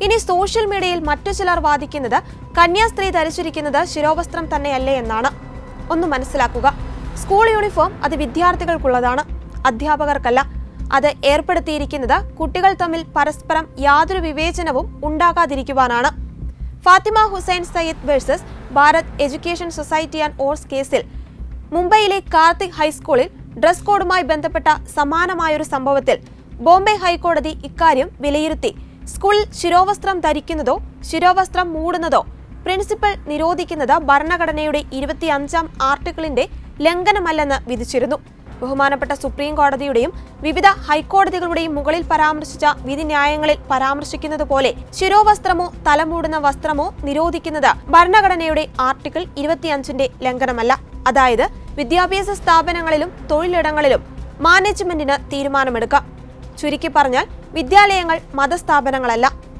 ഇനി സോഷ്യൽ മീഡിയയിൽ മറ്റു ചിലർ വാദിക്കുന്നത് കന്യാസ്ത്രീ ധരിച്ചിരിക്കുന്നത് ശിരോവസ്ത്രം തന്നെയല്ലേ എന്നാണ്. ഒന്ന് മനസ്സിലാക്കുക, സ്കൂൾ യൂണിഫോം അത് വിദ്യാർത്ഥികൾക്കുള്ളതാണ്, അധ്യാപകർക്കല്ല. അത് ഏർപ്പെടുത്തിയിരിക്കുന്നത് കുട്ടികൾ തമ്മിൽ പരസ്പരം യാതൊരു വിവേചനവും ഉണ്ടാകാതിരിക്കുവാനാണ്. Fathima Hussain Sayyid versus Bharat education society and ors കേസിൽ മുംബൈയിലെ കാർത്തിക് ഹൈസ്കൂളിൽ ഡ്രസ് കോഡുമായി ബന്ധപ്പെട്ട സമാനമായൊരു സംഭവത്തിൽ ബോംബെ ഹൈക്കോടതി ഇക്കാര്യം വിലയിരുത്തി സ്കൂളിൽ ശിരോവസ്ത്രം ധരിക്കുന്നതോ ശിരോവസ്ത്രം മൂടുന്നതോ പ്രിൻസിപ്പൽ നിരോധിക്കുന്നത് ഭരണഘടനയുടെ 25-ാം ആർട്ടിക്കിളിന്റെ ലംഘനമല്ലെന്ന് വിധിച്ചിരുന്നു. ബഹുമാനപ്പെട്ട സുപ്രീം കോടതിയുടെയും വിവിധ ഹൈക്കോടതികളുടെയും മുകളിൽ പരാമർശിച്ച വിധിന്യായങ്ങളിൽ പരാമർശിക്കുന്നത് പോലെ ശിരോവസ്ത്രമോ തലമൂടുന്ന വസ്ത്രമോ നിരോധിക്കുന്നത് ഭരണഘടനയുടെ ആർട്ടിക്കിൾ 25-ന്റെ ലംഘനമല്ല. അതായത് വിദ്യാഭ്യാസ സ്ഥാപനങ്ങളിലും തൊഴിലിടങ്ങളിലും മാനേജ്മെന്റിന് തീരുമാനമെടുക്കാം. ചുരുക്കി പറഞ്ഞാൽ വിദ്യാലയങ്ങൾ മതസ്ഥാപനങ്ങളല്ല.